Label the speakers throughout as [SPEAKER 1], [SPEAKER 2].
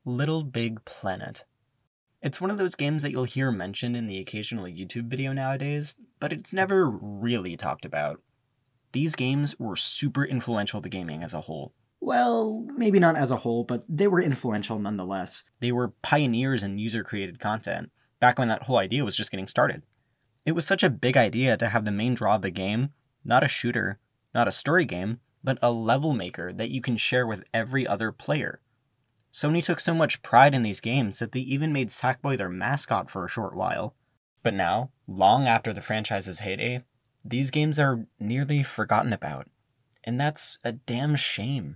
[SPEAKER 1] Little Big Planet. It's one of those games that you'll hear mentioned in the occasional YouTube video nowadays, but it's never really talked about. These games were super influential to gaming as a whole. Well, maybe not as a whole, but they were influential nonetheless. They were pioneers in user-created content, back when that whole idea was just getting started. It was such a big idea to have the main draw of the game, not a shooter, not a story game, but a level maker that you can share with every other player. Sony took so much pride in these games that they even made Sackboy their mascot for a short while. But now, long after the franchise's heyday, these games are nearly forgotten about. And that's a damn shame.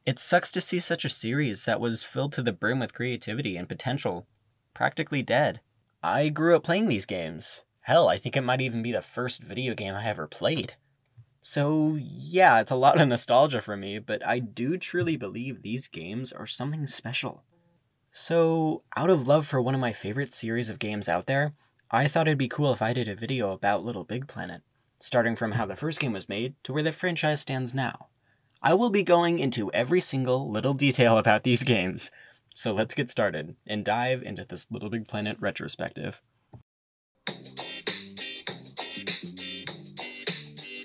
[SPEAKER 1] It sucks to see such a series that was filled to the brim with creativity and potential practically dead. I grew up playing these games. Hell, I think it might even be the first video game I ever played. So yeah, it's a lot of nostalgia for me, but I do truly believe these games are something special. So, out of love for one of my favorite series of games out there, I thought it'd be cool if I did a video about Little Big Planet, starting from how the first game was made to where the franchise stands now. I will be going into every single little detail about these games, so let's get started and dive into this Little Big Planet retrospective.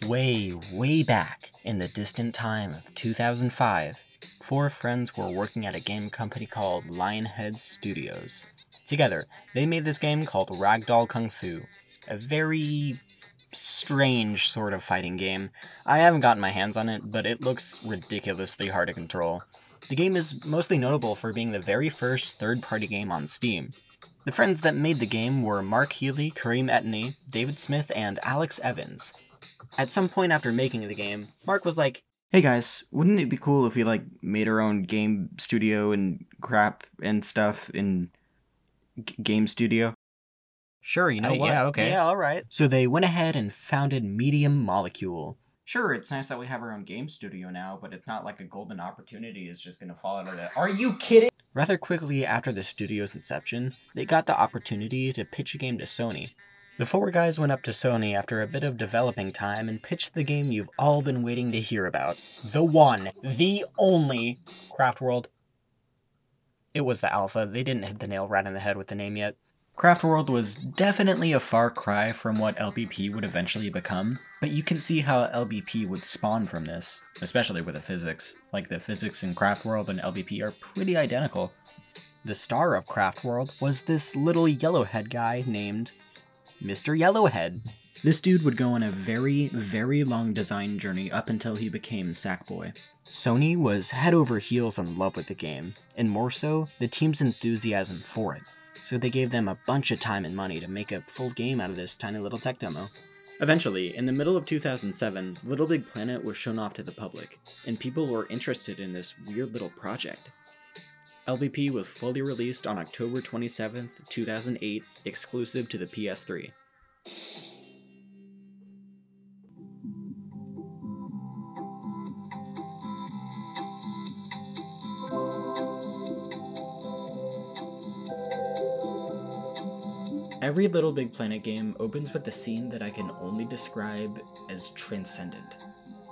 [SPEAKER 1] Way back in the distant time of 2005, four friends were working at a game company called Lionhead Studios. Together, they made this game called Ragdoll Kung Fu, a very strange sort of fighting game. I haven't gotten my hands on it, but it looks ridiculously hard to control. The game is mostly notable for being the very first third-party game on Steam. The friends that made the game were Mark Healy, Kareem Etney, David Smith, and Alex Evans. At some point after making the game, Mark was like, "Hey guys, wouldn't it be cool if we made our own game studio and crap and stuff in game studio?" Sure, you know what? Yeah, okay. Yeah, alright. So they went ahead and founded Medium Molecule. Sure, it's nice that we have our own game studio now, but it's not like a golden opportunity is just gonna fall out of the— Are you kidding? Rather quickly after the studio's inception, they got the opportunity to pitch a game to Sony. The four guys went up to Sony after a bit of developing time and pitched the game you've all been waiting to hear about. The one, the only, Craft World. It was the alpha, they didn't hit the nail right on the head with the name yet. Craft World was definitely a far cry from what LBP would eventually become, but you can see how LBP would spawn from this, especially with the physics. Like, the physics in Craft World and LBP are pretty identical. The star of Craft World was this little yellowhead guy named Mr. Yellowhead. This dude would go on a very long design journey up until he became Sackboy. Sony was head over heels in love with the game, and more so, the team's enthusiasm for it. So they gave them a bunch of time and money to make a full game out of this tiny little tech demo. Eventually, in the middle of 2007, Little Big Planet was shown off to the public, and people were interested in this weird little project. LBP was fully released on October 27th, 2008, exclusive to the PS3. Every Little Big Planet game opens with a scene that I can only describe as transcendent.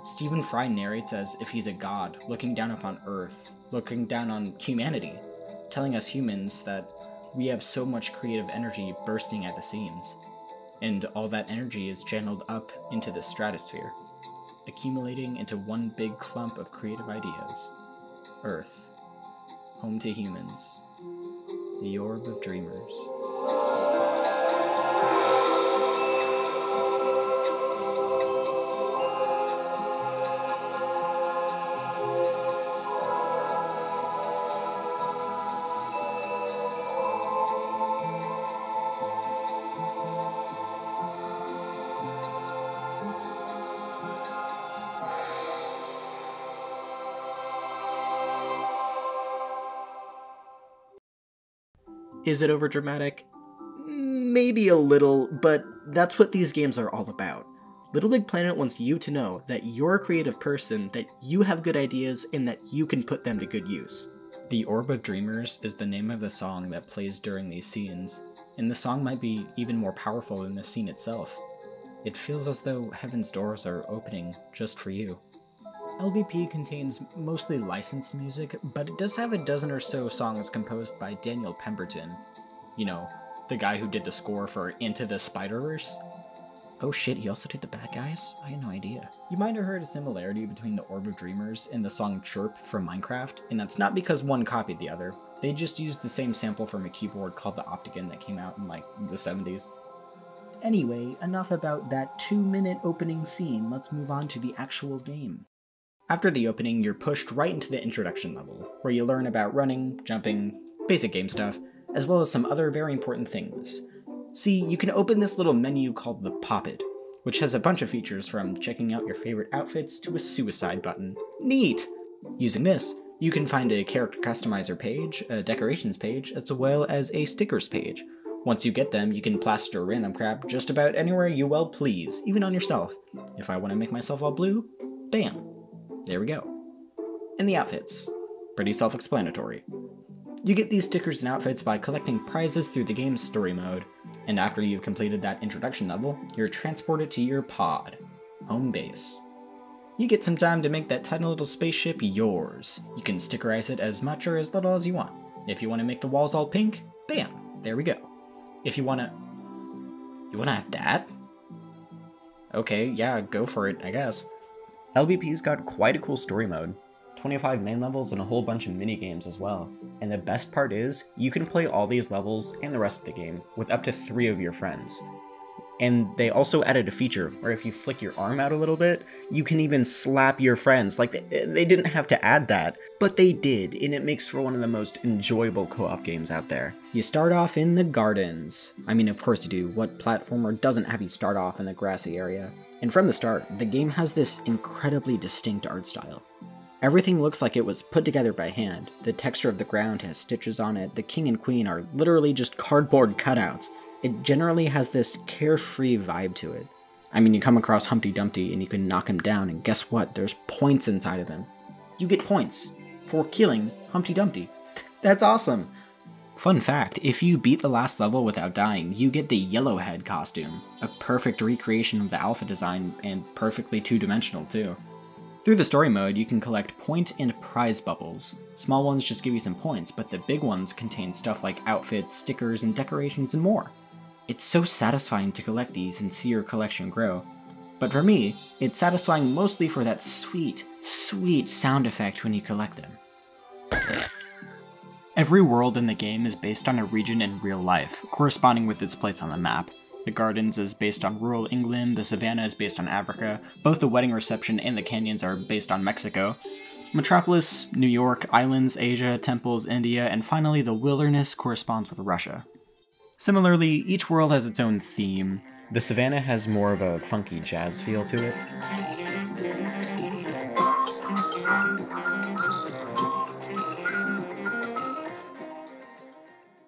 [SPEAKER 1] Stephen Fry narrates as if he's a god, looking down upon Earth, looking down on humanity, telling us humans that we have so much creative energy bursting at the seams, and all that energy is channeled up into the stratosphere, accumulating into one big clump of creative ideas. Earth, home to humans, the orb of dreamers. Is it overdramatic? Maybe a little, but that's what these games are all about. Little Big Planet wants you to know that you're a creative person, that you have good ideas, and that you can put them to good use. The Orb of Dreamers is the name of the song that plays during these scenes, and the song might be even more powerful than the scene itself. It feels as though heaven's doors are opening just for you.
[SPEAKER 2] LBP contains mostly licensed music, but it does have a dozen or so songs composed by Daniel Pemberton. You know, the guy who did the score for Into the Spider-Verse. Oh shit, he also did The Bad Guys? I had no idea. You might have heard a similarity between the Orb of Dreamers and the song Chirp from Minecraft, and that's not because one copied the other. They just used the same sample from a keyboard called the Optigan that came out in like the 70s. Anyway, enough about that 2-minute opening scene, let's move on to the actual game. After the opening, you're pushed right into the introduction level, where you learn about running, jumping, basic game stuff, as well as some other very important things. See, you can open this little menu called the Pop-It, which has a bunch of features from checking out your favorite outfits to a suicide button. Neat! Using this, you can find a character customizer page, a decorations page, as well as a stickers page. Once you get them, you can plaster random crap just about anywhere you well please, even on yourself. If I want to make myself all blue, bam! There we go. And the outfits. Pretty self-explanatory. You get these stickers and outfits by collecting prizes through the game's story mode, and after you've completed that introduction level, you're transported to your pod, home base. You get some time to make that tiny little spaceship yours. You can stickerize it as much or as little as you want. If you want to make the walls all pink, bam, there we go. If you wanna have that? Okay, yeah, go for it, I guess.
[SPEAKER 1] LBP's got quite a cool story mode. 25 main levels and a whole bunch of mini-games as well. And the best part is, you can play all these levels and the rest of the game with up to 3 of your friends. And they also added a feature where if you flick your arm out a little bit, you can even slap your friends. Like, they didn't have to add that, but they did, and it makes for one of the most enjoyable co-op games out there.
[SPEAKER 2] You start off in the gardens. I mean, of course you do. What platformer doesn't have you start off in the grassy area? And from the start, the game has this incredibly distinct art style. Everything looks like it was put together by hand. The texture of the ground has stitches on it. The king and queen are literally just cardboard cutouts. It generally has this carefree vibe to it. I mean, you come across Humpty Dumpty and you can knock him down, and guess what? There's points inside of him. You get points for killing Humpty Dumpty. That's awesome! Fun fact, if you beat the last level without dying, you get the Yellowhead costume. A perfect recreation of the alpha design, and perfectly two-dimensional too. Through the story mode, you can collect point and prize bubbles. Small ones just give you some points, but the big ones contain stuff like outfits, stickers, and decorations and more. It's so satisfying to collect these and see your collection grow. But for me, it's satisfying mostly for that sweet, sweet sound effect when you collect them. Every world in the game is based on a region in real life, corresponding with its place on the map. The gardens is based on rural England, the savannah is based on Africa, both the wedding reception and the canyons are based on Mexico. Metropolis, New York, islands, Asia, temples, India, and finally the wilderness corresponds with Russia. Similarly, each world has its own theme.
[SPEAKER 1] The savannah has more of a funky jazz feel to it.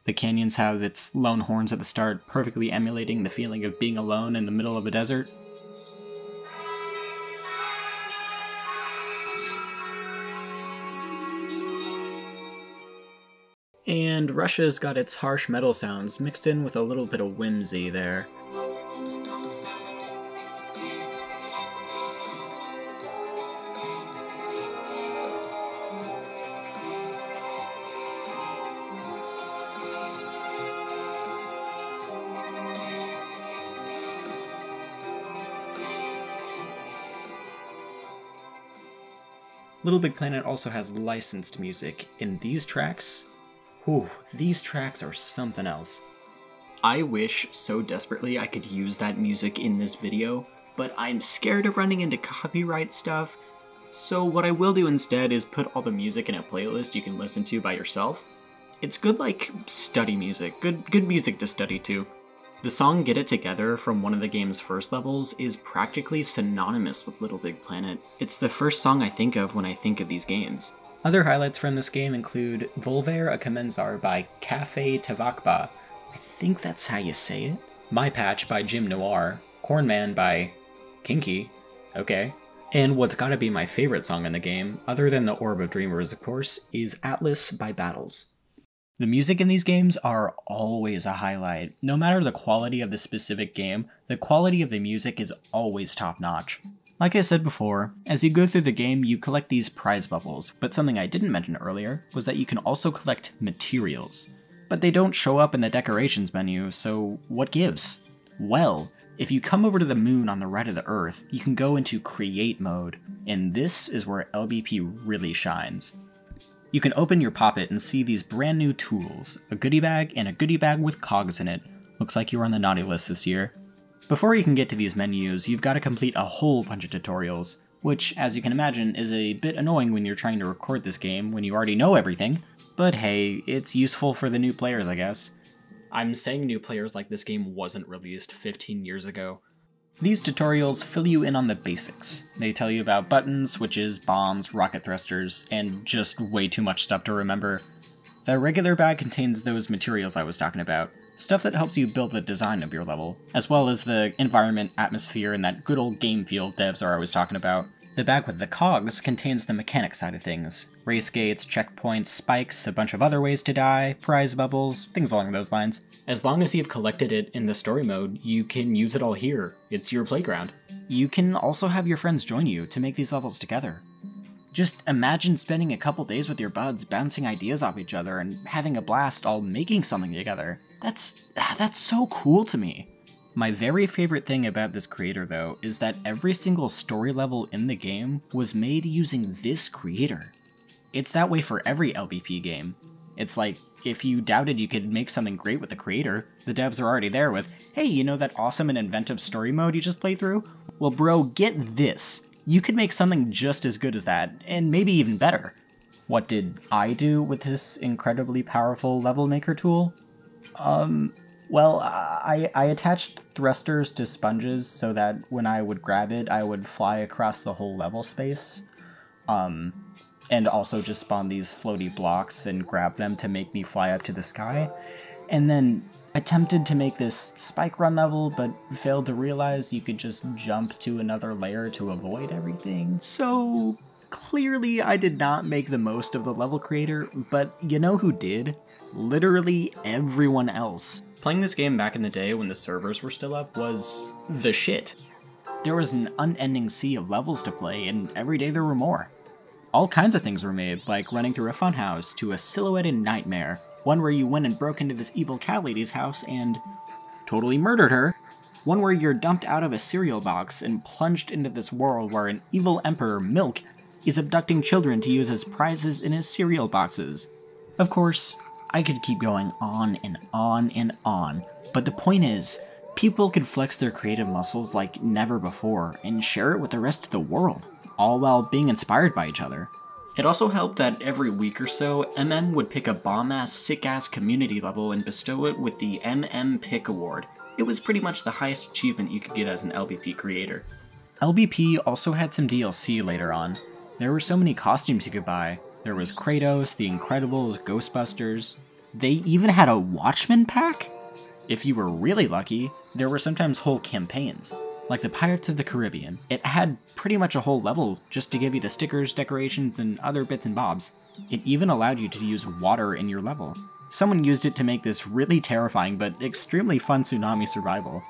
[SPEAKER 2] The canyons have its lone horns at the start, perfectly emulating the feeling of being alone in the middle of a desert. And Russia's got its harsh metal sounds mixed in with a little bit of whimsy there. Little Big Planet also has licensed music, and these tracks are something else. I wish so desperately I could use that music in this video, but I'm scared of running into copyright stuff, so what I will do instead is put all the music in a playlist you can listen to by yourself. It's good, like, study music, good music to study to. The song Get It Together from one of the game's first levels is practically synonymous with Little Big Planet. It's the first song I think of when I think of these games. Other highlights from this game include Volver a Comenzar by Cafe Tavakba, I think that's how you say it, My Patch by Jim Noir, Cornman by Kinky, okay, and what's gotta be my favorite song in the game, other than the Orb of Dreamers of course, is Atlas by Battles. The music in these games are always a highlight. No matter the quality of the specific game, the quality of the music is always top-notch. Like I said before, as you go through the game, you collect these prize bubbles, but something I didn't mention earlier was that you can also collect materials. But they don't show up in the decorations menu, so what gives? Well, if you come over to the moon on the right of the Earth, you can go into Create mode, and this is where LBP really shines. You can open your poppet and see these brand new tools, a goodie bag and a goodie bag with cogs in it. Looks like you were on the naughty list this year. Before you can get to these menus, you've got to complete a whole bunch of tutorials, which, as you can imagine, is a bit annoying when you're trying to record this game when you already know everything, but hey, it's useful for the new players, I guess. I'm saying new players like this game wasn't released 15 years ago. These tutorials fill you in on the basics. They tell you about buttons, switches, bombs, rocket thrusters, and just way too much stuff to remember. The regular bag contains those materials I was talking about, stuff that helps you build the design of your level, as well as the environment, atmosphere, and that good old game feel devs are always talking about. The bag with the cogs contains the mechanic side of things. Race gates, checkpoints, spikes, a bunch of other ways to die, prize bubbles, things along those lines. As long as you've collected it in the story mode, you can use it all here. It's your playground. You can also have your friends join you to make these levels together. Just imagine spending a couple days with your buds bouncing ideas off each other and having a blast all making something together. That's so cool to me. My very favorite thing about this creator, though, is that every single story level in the game was made using this creator. It's that way for every LBP game. It's like, if you doubted you could make something great with the creator, the devs are already there with, hey, you know that awesome and inventive story mode you just played through? Well bro, get this. You could make something just as good as that, and maybe even better. What did I do with this incredibly powerful level maker tool? Well, I attached thrusters to sponges so that when I would grab it, I would fly across the whole level space. And also just spawn these floaty blocks and grab them to make me fly up to the sky. And then attempted to make this spike run level, but failed to realize you could just jump to another layer to avoid everything. So clearly I did not make the most of the level creator, but you know who did? Literally everyone else. Playing this game back in the day when the servers were still up was the shit. There was an unending sea of levels to play, and every day there were more. All kinds of things were made, like running through a funhouse to a silhouetted nightmare, one where you went and broke into this evil cat lady's house and totally murdered her, one where you're dumped out of a cereal box and plunged into this world where an evil emperor, Milk, is abducting children to use as prizes in his cereal boxes. Of course, I could keep going on and on and on, but the point is, people could flex their creative muscles like never before and share it with the rest of the world, all while being inspired by each other. It also helped that every week or so, MM would pick a bomb-ass, sick-ass community level and bestow it with the MM Pick Award. It was pretty much the highest achievement you could get as an LBP creator. LBP also had some DLC later on. There were so many costumes you could buy. There was Kratos, The Incredibles, Ghostbusters. They even had a Watchmen pack? If you were really lucky, there were sometimes whole campaigns. Like the Pirates of the Caribbean. It had pretty much a whole level just to give you the stickers, decorations, and other bits and bobs. It even allowed you to use water in your level. Someone used it to make this really terrifying but extremely fun tsunami survival.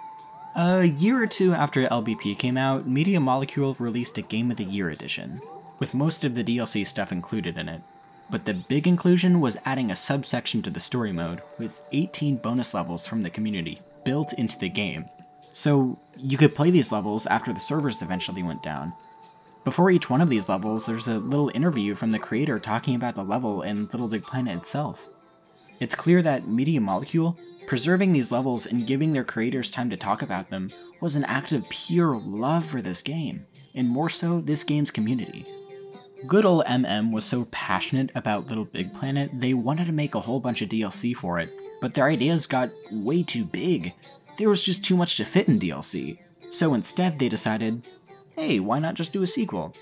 [SPEAKER 2] A year or two after LBP came out, Media Molecule released a Game of the Year edition, with most of the DLC stuff included in it. But the big inclusion was adding a subsection to the story mode, with 18 bonus levels from the community built into the game. So you could play these levels after the servers eventually went down. Before each one of these levels, there's a little interview from the creator talking about the level and Little Big Planet itself. It's clear that Media Molecule, preserving these levels and giving their creators time to talk about them, was an act of pure love for this game, and more so, this game's community. Good old MM was so passionate about Little Big Planet, they wanted to make a whole bunch of DLC for it, but their ideas got way too big. There was just too much to fit in DLC. So instead they decided, hey, why not just do a sequel?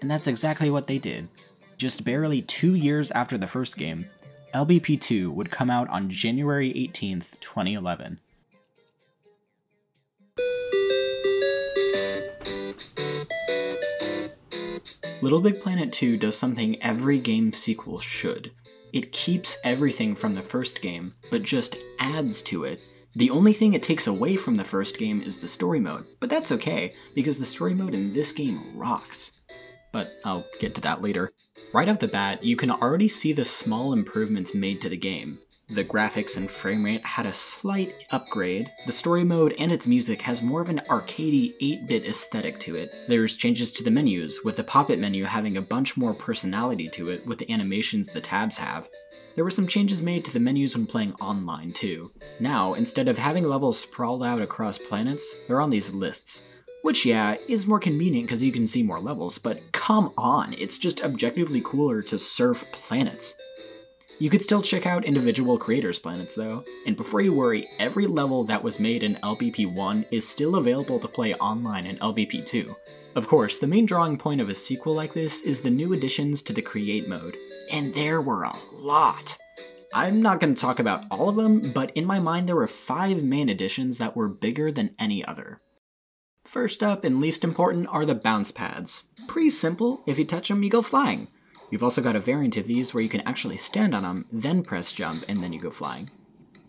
[SPEAKER 2] And that's exactly what they did. Just barely 2 years after the first game, LBP 2 would come out on January 18th, 2011. Little Big Planet 2 does something every game sequel should. It keeps everything from the first game, but just adds to it, The only thing it takes away from the first game is the story mode, but that's okay, because the story mode in this game rocks. But I'll get to that later. Right off the bat, you can already see the small improvements made to the game. The graphics and frame rate had a slight upgrade. The story mode and its music has more of an arcadey 8-bit aesthetic to it. There's changes to the menus, with the pop-it menu having a bunch more personality to it with the animations the tabs have. There were some changes made to the menus when playing online too. Now, instead of having levels sprawled out across planets, they're on these lists. Which, yeah, is more convenient because you can see more levels, but come on, it's just objectively cooler to surf planets. You could still check out individual creators' planets though, and before you worry, every level that was made in LBP1 is still available to play online in LBP2. Of course, the main drawing point of a sequel like this is the new additions to the Create mode, and there were a lot. I'm not going to talk about all of them, but in my mind there were 5 main additions that were bigger than any other. First up, and least important, are the bounce pads. Pretty simple, if you touch them you go flying. You've also got a variant of these where you can actually stand on them, then press jump, and then you go flying.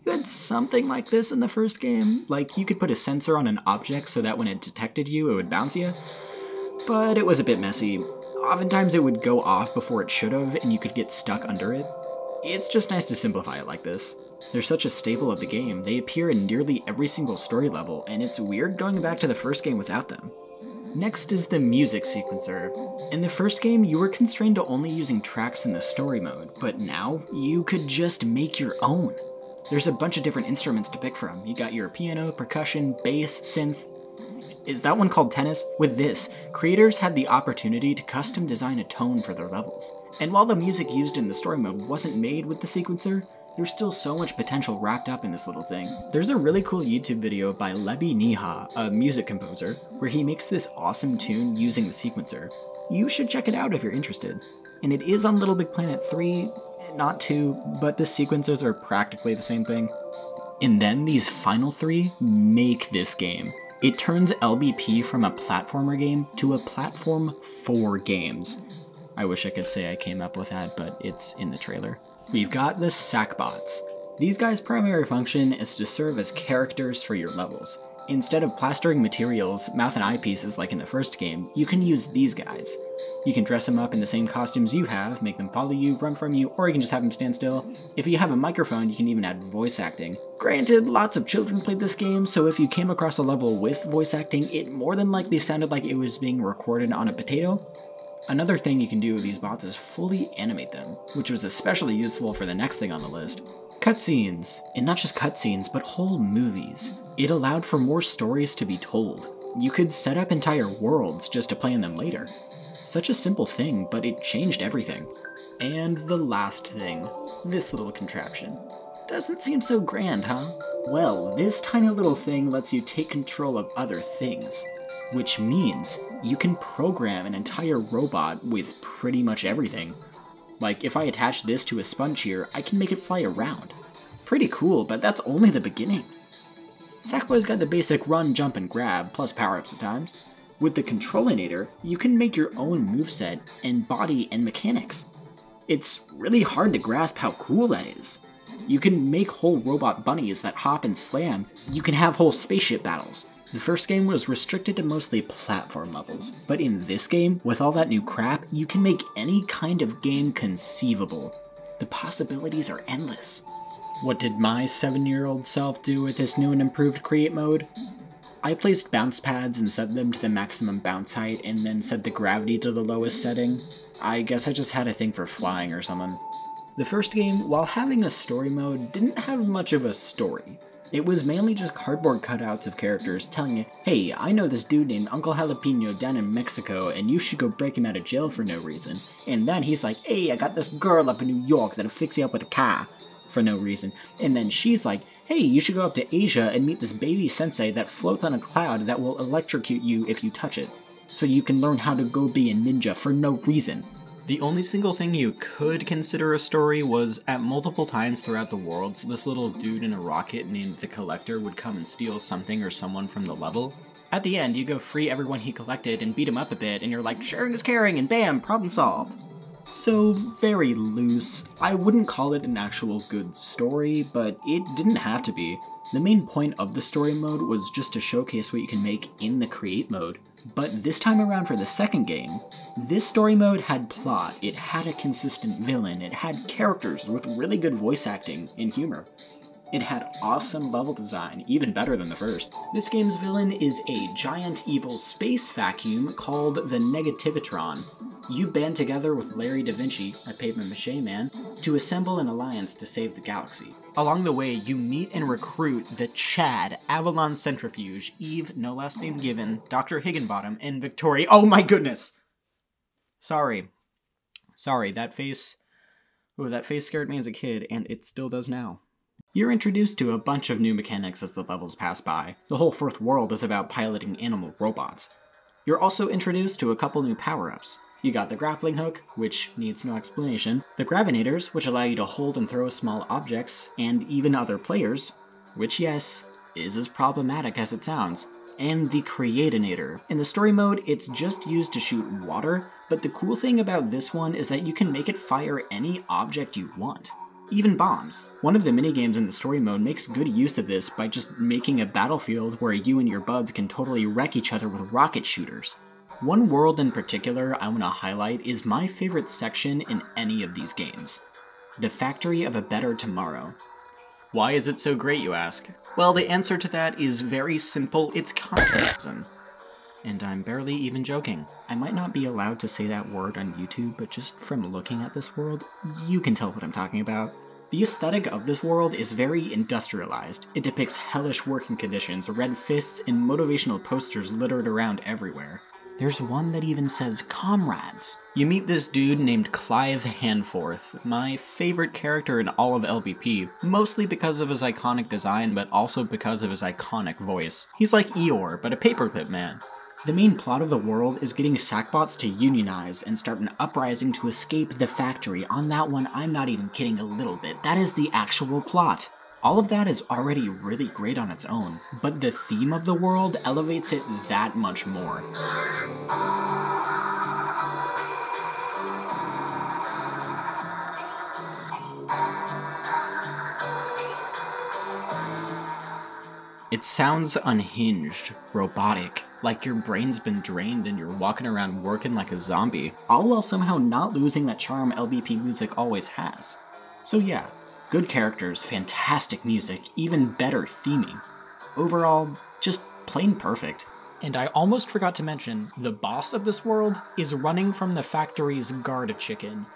[SPEAKER 2] You had something like this in the first game, like you could put a sensor on an object so that when it detected you, it would bounce you. But it was a bit messy. Oftentimes it would go off before it should have, and you could get stuck under it. It's just nice to simplify it like this. They're such a staple of the game, they appear in nearly every single story level, and it's weird going back to the first game without them. Next is the music sequencer. In the first game, you were constrained to only using tracks in the story mode, but now you could just make your own. There's a bunch of different instruments to pick from. You got your piano, percussion, bass, synth. Is that one called tennis? With this, creators had the opportunity to custom design a tone for their levels. And while the music used in the story mode wasn't made with the sequencer, there's still so much potential wrapped up in this little thing. There's a really cool YouTube video by Lebi Niha, a music composer, where he makes this awesome tune using the sequencer. You should check it out if you're interested. And it is on Little Big Planet 3, not 2, but the sequencers are practically the same thing. And then these final 3 make this game. It turns LBP from a platformer game to a platform for games. I wish I could say I came up with that, but it's in the trailer. We've got the Sackbots. These guys' primary function is to serve as characters for your levels. Instead of plastering materials, mouth and eye pieces like in the first game, you can use these guys. You can dress them up in the same costumes you have, make them follow you, run from you, or you can just have them stand still. If you have a microphone, you can even add voice acting. Granted, lots of children played this game, so if you came across a level with voice acting, it more than likely sounded like it was being recorded on a potato. Another thing you can do with these bots is fully animate them, which was especially useful for the next thing on the list. Cutscenes. And not just cutscenes, but whole movies. It allowed for more stories to be told. You could set up entire worlds just to play in them later. Such a simple thing, but it changed everything. And the last thing, this little contraption. Doesn't seem so grand, huh? Well, this tiny little thing lets you take control of other things. Which means you can program an entire robot with pretty much everything. Like, if I attach this to a sponge here, I can make it fly around. Pretty cool, but that's only the beginning. Sackboy's got the basic run, jump, and grab, plus power-ups at times. With the Controlinator, you can make your own moveset and body and mechanics. It's really hard to grasp how cool that is. You can make whole robot bunnies that hop and slam. You can have whole spaceship battles. The first game was restricted to mostly platform levels, but in this game, with all that new crap, you can make any kind of game conceivable. The possibilities are endless. What did my 7-year-old self do with this new and improved Create mode? I placed bounce pads and set them to the maximum bounce height and then set the gravity to the lowest setting. I guess I just had a thing for flying or something. The first game, while having a story mode, didn't have much of a story. It was mainly just cardboard cutouts of characters telling you, hey, I know this dude named Uncle Jalapeno down in Mexico and you should go break him out of jail for no reason. And then he's like, hey, I got this girl up in New York that'll fix you up with a car for no reason. And then she's like, hey, you should go up to Asia and meet this baby sensei that floats on a cloud that will electrocute you if you touch it. So you can learn how to go be a ninja for no reason.
[SPEAKER 1] The only single thing you could consider a story was, at multiple times throughout the worlds, this little dude in a rocket named the Collector would come and steal something or someone from the level. At the end, you go free everyone he collected and beat him up a bit, and you're like, sharing is caring, and bam, problem solved.
[SPEAKER 2] So, very loose. I wouldn't call it an actual good story, but it didn't have to be. The main point of the story mode was just to showcase what you can make in the create mode. But this time around for the second game, this story mode had plot, it had a consistent villain, it had characters with really good voice acting and humor. It had awesome level design, even better than the first. This game's villain is a giant evil space vacuum called the Negativitron. You band together with Larry da Vinci, a papier-mâché man, to assemble an alliance to save the galaxy. Along the way, you meet and recruit the Chad, Avalon Centrifuge, Eve, no last name given, Dr. Higginbottom, and Victoria— Oh my goodness! Sorry, that face— oh, that face scared me as a kid, and it still does now. You're introduced to a bunch of new mechanics as the levels pass by. The whole fourth world is about piloting animal robots. You're also introduced to a couple new power-ups. You got the grappling hook, which needs no explanation, the grabinators, which allow you to hold and throw small objects, and even other players, which yes, is as problematic as it sounds, and the creatinator. In the story mode, it's just used to shoot water, but the cool thing about this one is that you can make it fire any object you want. Even bombs. One of the minigames in the story mode makes good use of this by just making a battlefield where you and your buds can totally wreck each other with rocket shooters. One world in particular I want to highlight is my favorite section in any of these games. The Factory of a Better Tomorrow. Why is it so great, you ask? Well, the answer to that is very simple. It's communism. And I'm barely even joking. I might not be allowed to say that word on YouTube, but just from looking at this world, you can tell what I'm talking about. The aesthetic of this world is very industrialized. It depicts hellish working conditions, red fists, and motivational posters littered around everywhere. There's one that even says comrades. You meet this dude named Clive Hanforth, my favorite character in all of LBP, mostly because of his iconic design, but also because of his iconic voice. He's like Eeyore, but a paperclip man. The main plot of the world is getting Sackbots to unionize and start an uprising to escape the factory. On that one, I'm not even kidding a little bit. That is the actual plot. All of that is already really great on its own, but the theme of the world elevates it that much more. It sounds unhinged, robotic, like your brain's been drained and you're walking around working like a zombie, all while somehow not losing that charm LBP music always has. So yeah, good characters, fantastic music, even better theming. Overall, just plain perfect. And I almost forgot to mention, the boss of this world is running from the factory's guard chicken.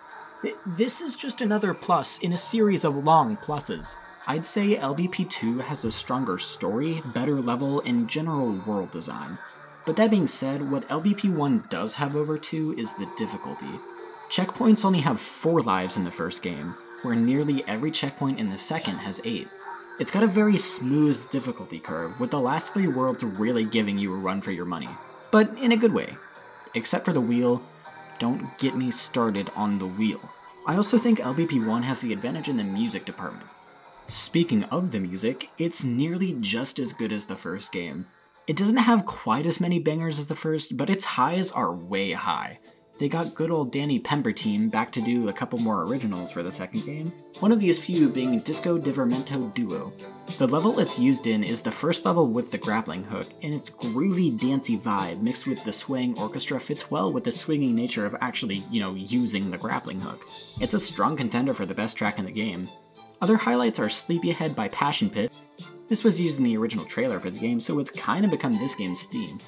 [SPEAKER 2] This is just another plus in a series of long pluses. I'd say LBP 2 has a stronger story, better level, and general world design. But that being said, what LBP 1 does have over 2 is the difficulty. Checkpoints only have 4 lives in the first game, where nearly every checkpoint in the second has 8. It's got a very smooth difficulty curve, with the last 3 worlds really giving you a run for your money. But in a good way. Except for the wheel, don't get me started on the wheel. I also think LBP 1 has the advantage in the music department. Speaking of the music, it's nearly just as good as the first game. It doesn't have quite as many bangers as the first, but its highs are way high. They got good old Danny Pemberton back to do a couple more originals for the second game, one of these few being Disco Divertimento Duo. The level it's used in is the first level with the grappling hook, and its groovy, dancey vibe mixed with the swaying orchestra fits well with the swinging nature of actually, using the grappling hook. It's a strong contender for the best track in the game. Other highlights are Sleepyhead by Passion Pit. This was used in the original trailer for the game, so it's kind of become this game's theme.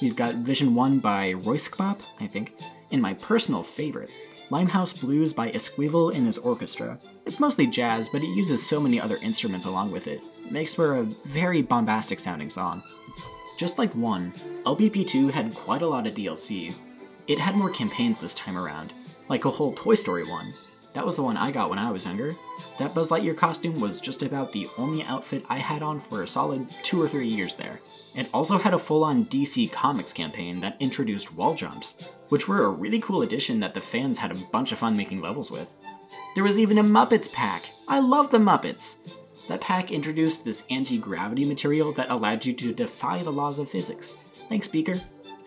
[SPEAKER 2] We've got Vision 1 by Royskbop, I think, and my personal favorite, Limehouse Blues by Esquivel and his orchestra. It's mostly jazz, but it uses so many other instruments along with it. It makes for a very bombastic sounding song. Just like 1, LBP 2 had quite a lot of DLC. It had more campaigns this time around, like a whole Toy Story one. That was the one I got when I was younger. That Buzz Lightyear costume was just about the only outfit I had on for a solid 2 or 3 years there. It also had a full-on DC Comics campaign that introduced wall jumps, which were a really cool addition that the fans had a bunch of fun making levels with. There was even a Muppets pack! I love the Muppets! That pack introduced this anti-gravity material that allowed you to defy the laws of physics. Thanks, Beaker.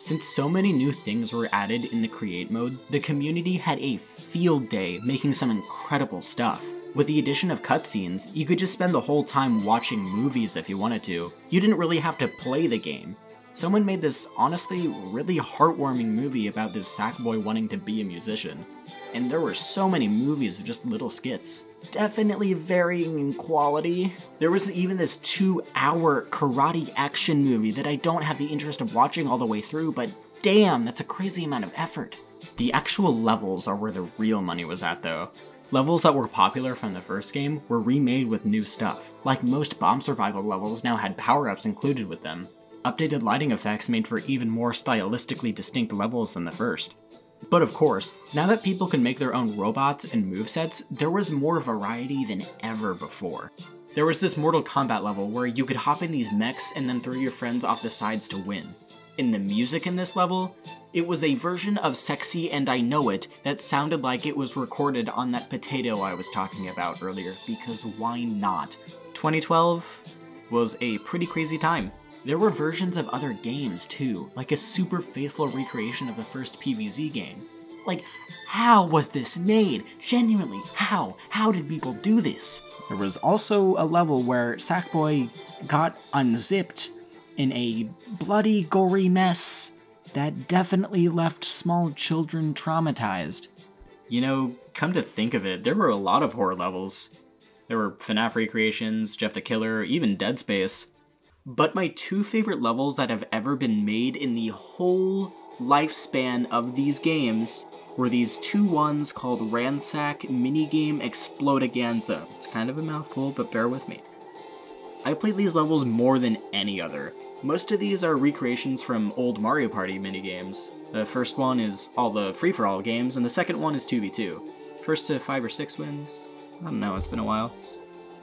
[SPEAKER 2] Since so many new things were added in the create mode, the community had a field day making some incredible stuff. With the addition of cutscenes, you could just spend the whole time watching movies if you wanted to. You didn't really have to play the game. Someone made this honestly really heartwarming movie about this Sackboy wanting to be a musician. And there were so many movies of just little skits. Definitely varying in quality. There was even this 2-hour karate action movie that I don't have the interest of watching all the way through, but damn, that's a crazy amount of effort. The actual levels are where the real money was at though. Levels that were popular from the first game were remade with new stuff. Like most bomb survival levels now had power-ups included with them. Updated lighting effects made for even more stylistically distinct levels than the first. But of course, now that people can make their own robots and movesets, there was more variety than ever before. There was this Mortal Kombat level where you could hop in these mechs and then throw your friends off the sides to win. In the music in this level, it was a version of Sexy and I Know It that sounded like it was recorded on that potato I was talking about earlier, because why not? 2012 was a pretty crazy time. There were versions of other games too, like a super faithful recreation of the first PvZ game. Like, how was this made? Genuinely, how? How did people do this?
[SPEAKER 1] There was also a level where Sackboy got unzipped in a bloody, gory mess that definitely left small children traumatized.
[SPEAKER 2] You know, come to think of it, there were a lot of horror levels. There were FNAF recreations, Jeff the Killer, even Dead Space. But my two favorite levels that have ever been made in the whole lifespan of these games were these two ones called Ransack Minigame Explodaganza. It's kind of a mouthful, but bear with me. I played these levels more than any other. Most of these are recreations from old Mario Party minigames. The first one is all the free-for-all games, and the second one is 2v2. First to 5 or 6 wins? I don't know, it's been a while.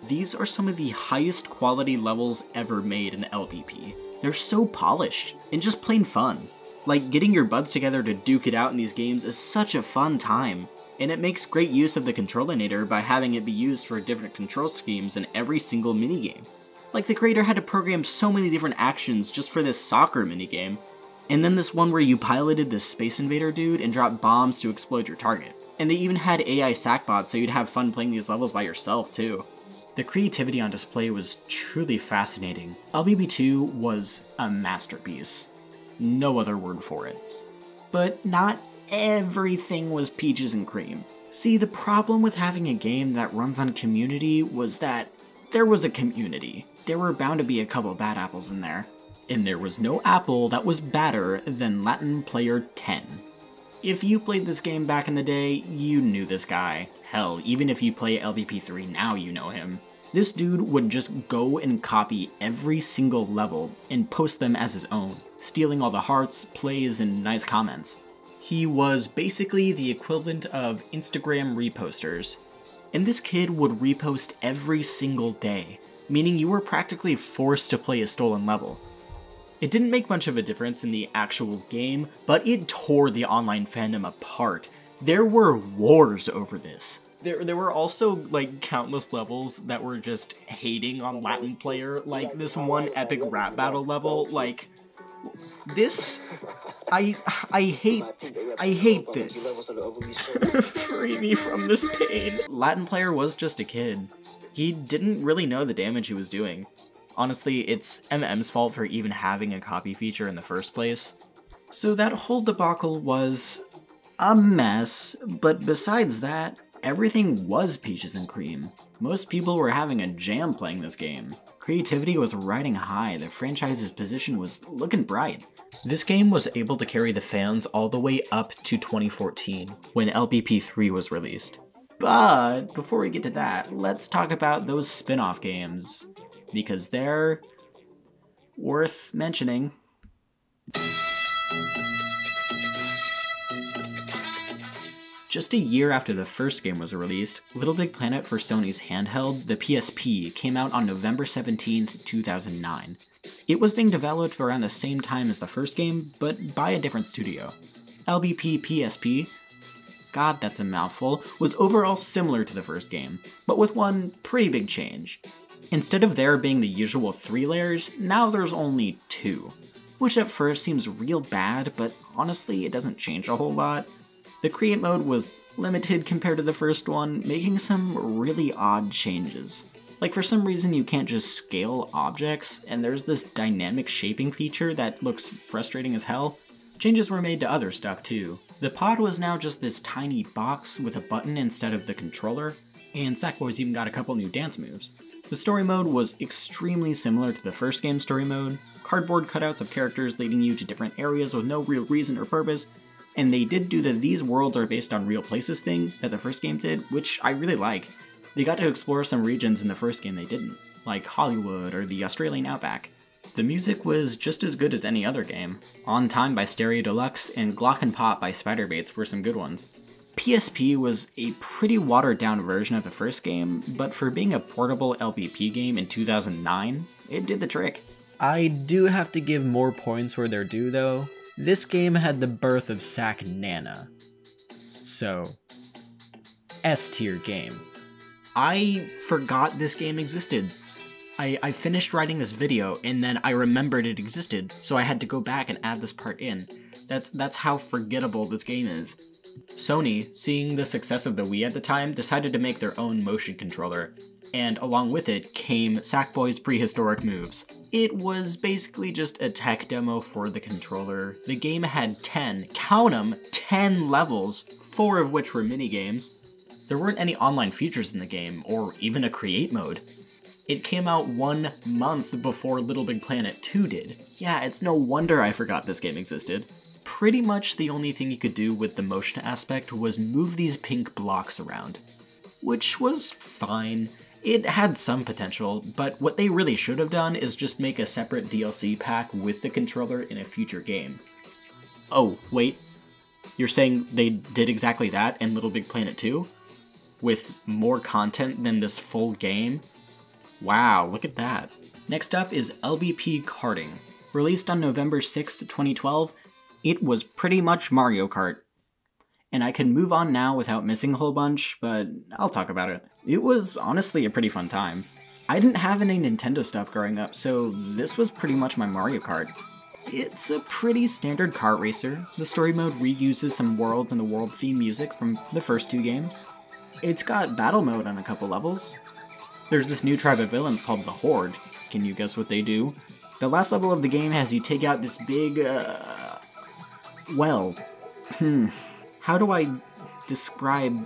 [SPEAKER 2] These are some of the highest quality levels ever made in LBP. They're so polished, and just plain fun. Like, getting your buds together to duke it out in these games is such a fun time, and it makes great use of the controlinator by having it be used for different control schemes in every single minigame. Like, the creator had to program so many different actions just for this soccer minigame, and then this one where you piloted this Space Invader dude and dropped bombs to explode your target. And they even had AI sackbots so you'd have fun playing these levels by yourself too. The creativity on display was truly fascinating. LBP2 was a masterpiece. No other word for it. But not everything was peaches and cream. See, the problem with having a game that runs on community was that there was a community. There were bound to be a couple bad apples in there. And there was no apple that was badder than Latin Player 10. If you played this game back in the day, you knew this guy. Hell, even if you play LBP3 now, you know him. This dude would just go and copy every single level and post them as his own, stealing all the hearts, plays, and nice comments. He was basically the equivalent of Instagram reposters. And this kid would repost every single day, meaning you were practically forced to play a stolen level. It didn't make much of a difference in the actual game, but it tore the online fandom apart. There were wars over this. There were also, like, countless levels that were just hating on Latin Player, like this one epic rap battle level, like, this, I hate this. Free me from this pain. Latin Player was just a kid. He didn't really know the damage he was doing. Honestly, it's MM's fault for even having a copy feature in the first place. So that whole debacle was a mess, but besides that, everything was peaches and cream. Most people were having a jam playing this game. Creativity was riding high, the franchise's position was looking bright. This game was able to carry the fans all the way up to 2014, when LBP3 was released. But before we get to that, let's talk about those spin-off games, because they're worth mentioning. Just a year after the first game was released, Little Big Planet for Sony's handheld, the PSP, came out on November 17th, 2009. It was being developed around the same time as the first game, but by a different studio. LBP PSP, God that's a mouthful, was overall similar to the first game, but with one pretty big change. Instead of there being the usual 3 layers, now there's only 2. which at first seems real bad, but honestly it doesn't change a whole lot. The create mode was limited compared to the first one, making some really odd changes. Like for some reason you can't just scale objects, and there's this dynamic shaping feature that looks frustrating as hell. Changes were made to other stuff too. The pod was now just this tiny box with a button instead of the controller, and Sackboy's even got a couple new dance moves. The story mode was extremely similar to the first game's story mode, cardboard cutouts of characters leading you to different areas with no real reason or purpose, and they did do the "these worlds are based on real places" thing that the first game did, which I really like. They got to explore some regions in the first game they didn't, like Hollywood or the Australian outback. The music was just as good as any other game. On Time by Stereo Deluxe and Glock and Pop by Spiderbaits were some good ones. PSP was a pretty watered down version of the first game, but for being a portable LBP game in 2009, it did the trick.
[SPEAKER 1] I do have to give more points where they're due though. This game had the birth of Sack Nana. So, S tier game.
[SPEAKER 2] I forgot this game existed. I finished writing this video and then I remembered it existed, so I had to go back and add this part in. That's how forgettable this game is. Sony, seeing the success of the Wii at the time, decided to make their own motion controller, and along with it came Sackboy's Prehistoric Moves. It was basically just a tech demo for the controller. The game had 10, count 'em, 10 levels, 4 of which were minigames. There weren't any online features in the game, or even a create mode. It came out 1 month before Little Big Planet 2 did. Yeah, it's no wonder I forgot this game existed. Pretty much the only thing you could do with the motion aspect was move these pink blocks around, which was fine. It had some potential, but what they really should have done is just make a separate DLC pack with the controller in a future game. Oh, wait. You're saying they did exactly that in Little Big Planet 2? With more content than this full game? Wow, look at that. Next up is LBP Karting. Released on November 6th, 2012, it was pretty much Mario Kart. And I can move on now without missing a whole bunch, but I'll talk about it. It was honestly a pretty fun time. I didn't have any Nintendo stuff growing up, so this was pretty much my Mario Kart. It's a pretty standard kart racer. The story mode reuses some worlds and the world theme music from the first 2 games. It's got battle mode on a couple levels. There's this new tribe of villains called the Horde. Can you guess what they do? The last level of the game has you take out this big, how do I describe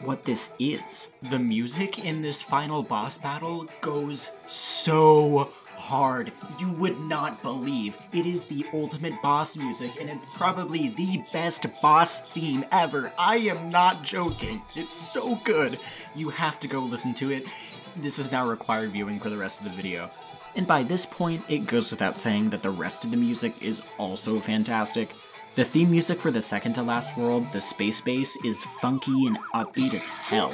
[SPEAKER 2] what this is? The music in this final boss battle goes so hard. You would not believe. It is the ultimate boss music, and it's probably the best boss theme ever. I am not joking. It's so good. You have to go listen to it. This is now required viewing for the rest of the video. And by this point, it goes without saying that the rest of the music is also fantastic. The theme music for the second to last world, the Space Base, is funky and upbeat as hell.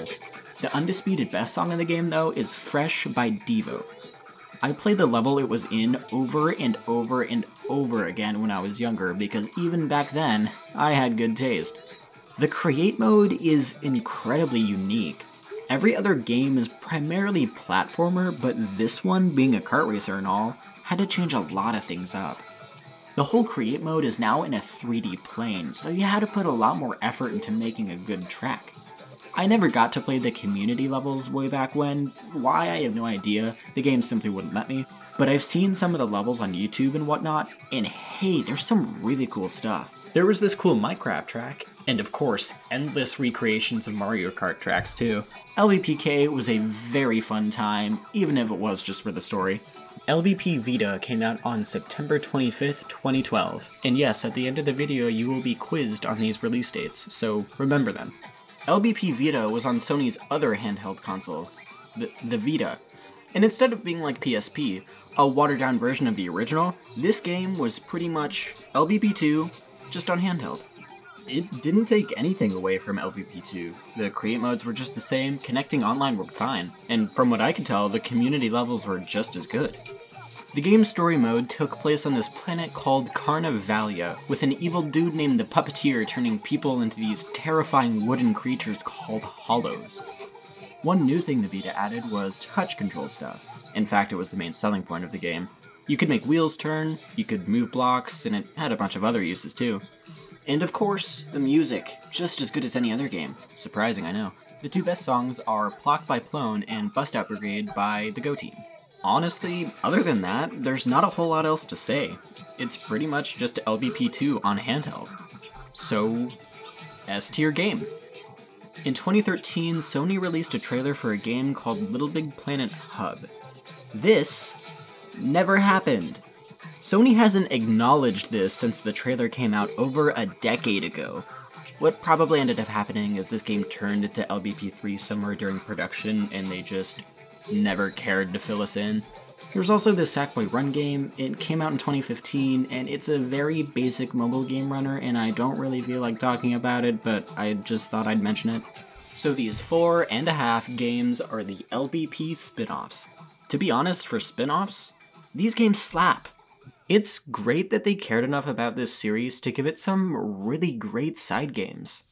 [SPEAKER 2] The undisputed best song in the game, though, is Fresh by Devo. I played the level it was in over and over and over again when I was younger, because even back then, I had good taste. The create mode is incredibly unique. Every other game is primarily platformer, but this one, being a kart racer and all, had to change a lot of things up. The whole create mode is now in a 3D plane, so you had to put a lot more effort into making a good track. I never got to play the community levels way back when. Why, I have no idea. The game simply wouldn't let me. But I've seen some of the levels on YouTube and whatnot, and hey, there's some really cool stuff. There was this cool Minecraft track, and of course, endless recreations of Mario Kart tracks too. LBPK was a very fun time, even if it was just for the story. LBP Vita came out on September 25th, 2012, and yes, at the end of the video you will be quizzed on these release dates, so remember them. LBP Vita was on Sony's other handheld console, the Vita, and instead of being like PSP, a watered-down version of the original, this game was pretty much LBP2, just on handheld. It didn't take anything away from LVP2. The create modes were just the same, connecting online worked fine, and from what I can tell, the community levels were just as good. The game's story mode took place on this planet called Carnavalia, with an evil dude named the Puppeteer turning people into these terrifying wooden creatures called hollows. One new thing the Vita added was touch control stuff. In fact, it was the main selling point of the game. You could make wheels turn, you could move blocks, and it had a bunch of other uses too. And of course, the music, just as good as any other game. Surprising, I know. The two best songs are Plock by Plone and Bust Out Brigade by the Go Team. Honestly, other than that, there's not a whole lot else to say. It's pretty much just LBP2 on handheld. So, S-tier game. In 2013, Sony released a trailer for a game called Little Big Planet Hub. This never happened. Sony hasn't acknowledged this since the trailer came out over a decade ago. What probably ended up happening is this game turned into LBP3 somewhere during production and they just never cared to fill us in. There's also this Sackboy Run game. It came out in 2015 and it's a very basic mobile game runner and I don't really feel like talking about it, but I just thought I'd mention it. So these 4.5 games are the LBP spin-offs. To be honest, for spin-offs, these games slap. It's great that they cared enough about this series to give it some really great side games.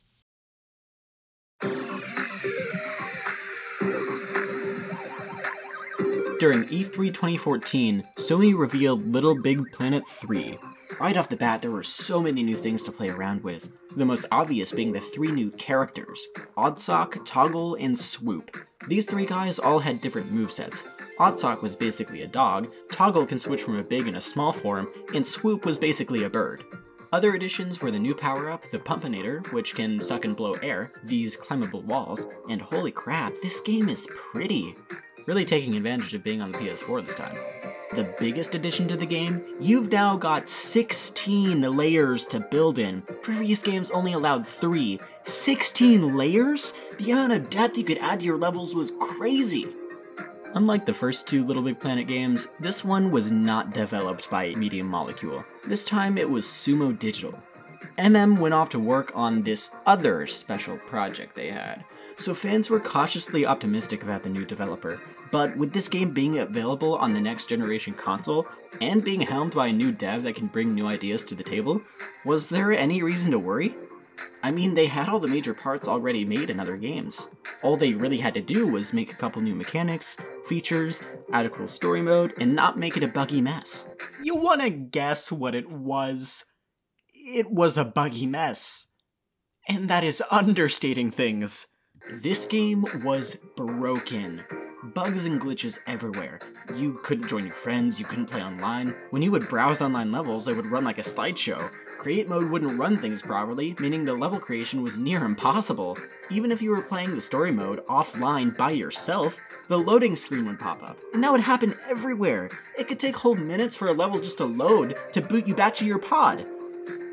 [SPEAKER 2] During E3 2014, Sony revealed Little Big Planet 3. Right off the bat, there were so many new things to play around with, the most obvious being the 3 new characters, Oddsock, Toggle, and Swoop. These 3 guys all had different movesets. Oddsock was basically a dog, Toggle can switch from a big and a small form, and Swoop was basically a bird. Other additions were the new power-up, the Pumpinator, which can suck and blow air, these climbable walls, and holy crap, this game is pretty! Really taking advantage of being on the PS4 this time. The biggest addition to the game, you've now got 16 layers to build in. Previous games only allowed 3. 16 layers? The amount of depth you could add to your levels was crazy! Unlike the first 2 Little Big Planet games, this one was not developed by Medium Molecule. This time it was Sumo Digital. went off to work on this other special project they had, so fans were cautiously optimistic about the new developer. But with this game being available on the next generation console, and being helmed by a new dev that can bring new ideas to the table, was there any reason to worry? I mean, they had all the major parts already made in other games. All they really had to do was make a couple new mechanics, features, add a cool story mode, and not make it a buggy mess. You wanna guess what it was? It was a buggy mess. And that is understating things. This game was broken. Bugs and glitches everywhere. You couldn't join your friends, you couldn't play online. When you would browse online levels, they would run like a slideshow. Create mode wouldn't run things properly, meaning the level creation was near impossible. Even if you were playing the story mode offline by yourself, the loading screen would pop up. And that would happen everywhere. It could take whole minutes for a level just to load to boot you back to your pod.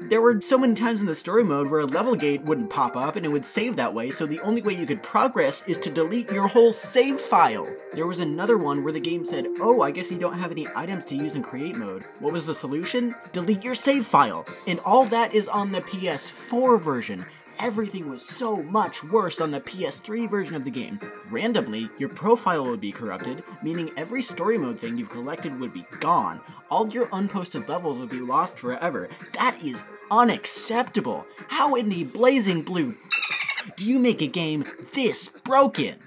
[SPEAKER 2] There were so many times in the story mode where a level gate wouldn't pop up and it would save that way, so the only way you could progress is to delete your whole save file. There was another one where the game said, oh, I guess you don't have any items to use in create mode. What was the solution? Delete your save file. And all that is on the PS4 version. Everything was so much worse on the PS3 version of the game. Randomly, your profile would be corrupted, meaning every story mode thing you've collected would be gone. All your unposted levels would be lost forever. That is unacceptable. How in the blazing blue do you make a game this broken?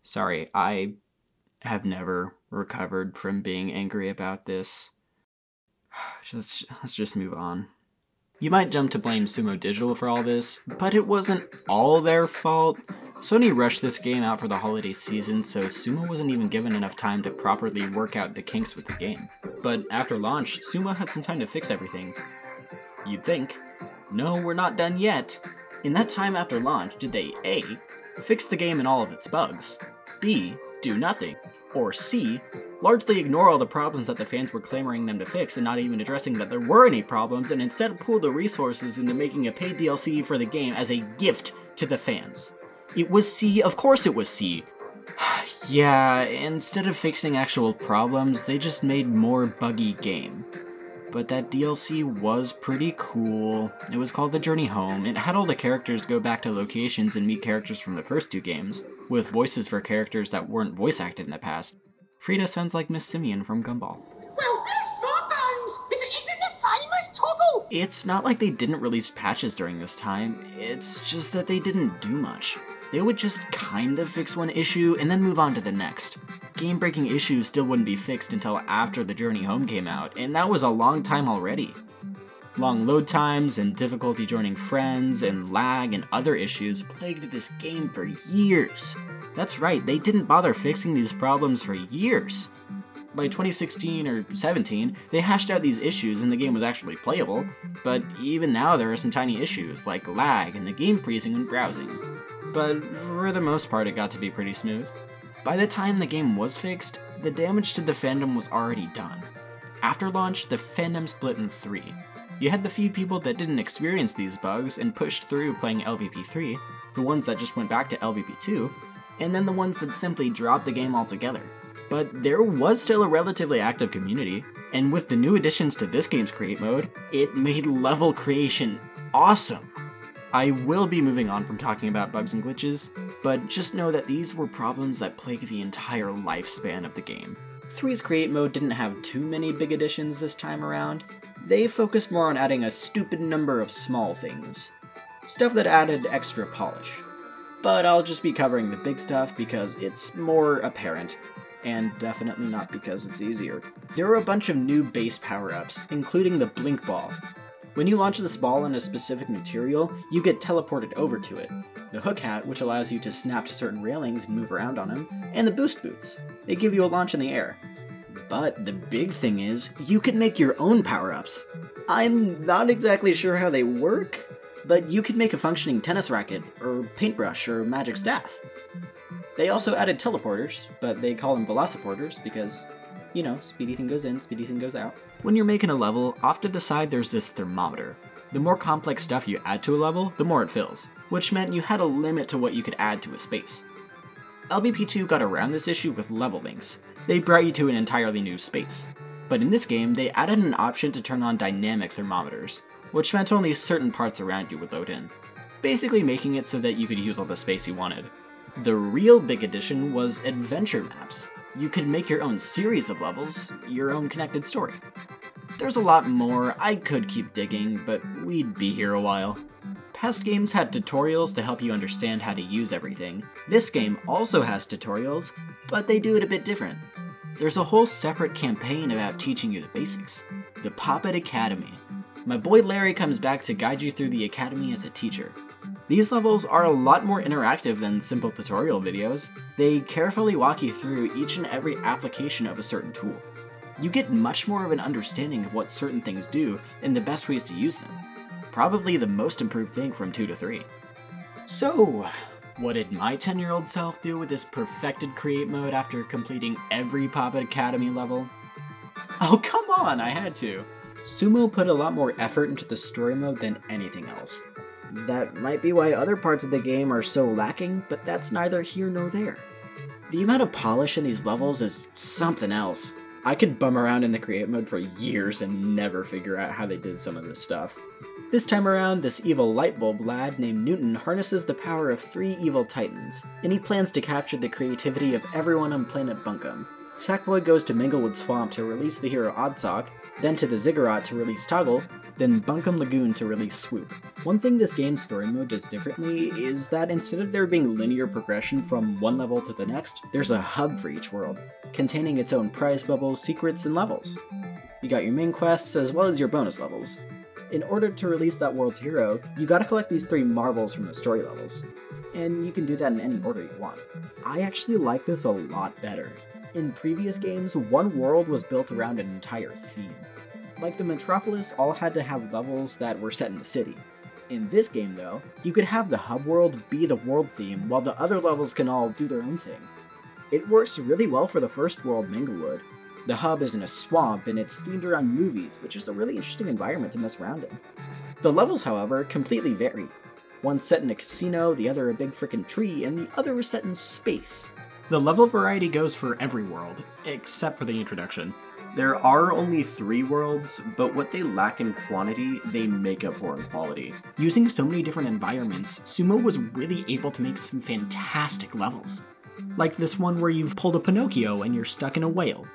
[SPEAKER 2] Sorry, I have never recovered from being angry about this. Let's just move on. You might jump to blame Sumo Digital for all this, but it wasn't all their fault. Sony rushed this game out for the holiday season, so Sumo wasn't even given enough time to properly work out the kinks with the game. But after launch, Sumo had some time to fix everything. You'd think. No, we're not done yet. In that time after launch, did they A, fix the game and all of its bugs, B, do nothing, or C, largely ignore all the problems that the fans were clamoring them to fix and not even addressing that there were any problems, and instead pool the resources into making a paid DLC for the game as a gift to the fans? It was C, of course it was C. Yeah, instead of fixing actual problems, they just made more buggy game. But that DLC was pretty cool. It was called The Journey Home. It had all the characters go back to locations and meet characters from the first 2 games, with voices for characters that weren't voice acted in the past. Frida sounds like Miss Simeon from Gumball.
[SPEAKER 3] Well, best bones! If it isn't the famous Toggle!
[SPEAKER 2] It's not like they didn't release patches during this time, it's just that they didn't do much. They would just kind of fix one issue and then move on to the next. game-breaking issues still wouldn't be fixed until after the Journey Home came out, and that was a long time already. Long load times and difficulty joining friends and lag and other issues plagued this game for years. That's right, they didn't bother fixing these problems for years. By 2016 or 17, they hashed out these issues and the game was actually playable, but even now there are some tiny issues like lag and the game freezing when browsing. But for the most part it got to be pretty smooth. By the time the game was fixed, the damage to the fandom was already done. After launch, the fandom split in three. You had the few people that didn't experience these bugs and pushed through playing LVP3, the ones that just went back to LVP2, and then the ones that simply dropped the game altogether. But there was still a relatively active community, and with the new additions to this game's create mode, it made level creation awesome. I will be moving on from talking about bugs and glitches, but just know that these were problems that plagued the entire lifespan of the game. 3's create mode didn't have too many big additions this time around. They focused more on adding a stupid number of small things. Stuff that added extra polish. But I'll just be covering the big stuff because it's more apparent, and definitely not because it's easier. There are a bunch of new base power-ups, including the Blink Ball. When you launch this ball on a specific material, you get teleported over to it. The Hook Hat, which allows you to snap to certain railings and move around on them, and the Boost Boots. They give you a launch in the air. But the big thing is, you can make your own power-ups. I'm not exactly sure how they work, but you could make a functioning tennis racket, or paintbrush, or magic staff. They also added teleporters, but they call them velociporters because, you know, speedy thing goes in, speedy thing goes out. When you're making a level, off to the side there's this thermometer. The more complex stuff you add to a level, the more it fills, which meant you had a limit to what you could add to a space. LBP2 got around this issue with level links. They brought you to an entirely new space. But in this game, they added an option to turn on dynamic thermometers, which meant only certain parts around you would load in, basically making it so that you could use all the space you wanted. The real big addition was adventure maps. You could make your own series of levels, your own connected story. There's a lot more. I could keep digging, but we'd be here a while. Past games had tutorials to help you understand how to use everything. This game also has tutorials, but they do it a bit different. There's a whole separate campaign about teaching you the basics. The Puppet Academy. My boy Larry comes back to guide you through the academy as a teacher. These levels are a lot more interactive than simple tutorial videos. They carefully walk you through each and every application of a certain tool. You get much more of an understanding of what certain things do and the best ways to use them. Probably the most improved thing from 2 to 3. So, what did my 10-year-old self do with this perfected create mode after completing every Puppet Academy level? Oh, come on, I had to. Sumo put a lot more effort into the story mode than anything else. That might be why other parts of the game are so lacking, but that's neither here nor there. The amount of polish in these levels is something else. I could bum around in the create mode for years and never figure out how they did some of this stuff. This time around, this evil lightbulb lad named Newton harnesses the power of 3 evil titans, and he plans to capture the creativity of everyone on planet Bunkum. Sackboy goes to Manglewood Swamp to release the hero Oddsock, then to the Ziggurat to release Toggle, then Bunkum Lagoon to release Swoop. One thing this game's story mode does differently is that instead of there being linear progression from one level to the next, there's a hub for each world, containing its own prize bubbles, secrets, and levels. You got your main quests as well as your bonus levels. In order to release that world's hero, you gotta collect these 3 marbles from the story levels, and you can do that in any order you want. I actually like this a lot better. In previous games, one world was built around an entire theme. Like the Metropolis all had to have levels that were set in the city. In this game though, you could have the hub world be the world theme while the other levels can all do their own thing. It works really well for the first world, Manglewood. The hub is in a swamp and it's themed around movies, which is a really interesting environment to mess around in. The levels, however, completely vary. One's set in a casino, the other a big frickin' tree, and the other is set in space. The level variety goes for every world, except for the introduction. There are only 3 worlds, but what they lack in quantity, they make up for in quality. Using so many different environments, Sumo was really able to make some fantastic levels. Like this one where you've pulled a Pinocchio and you're stuck in a whale.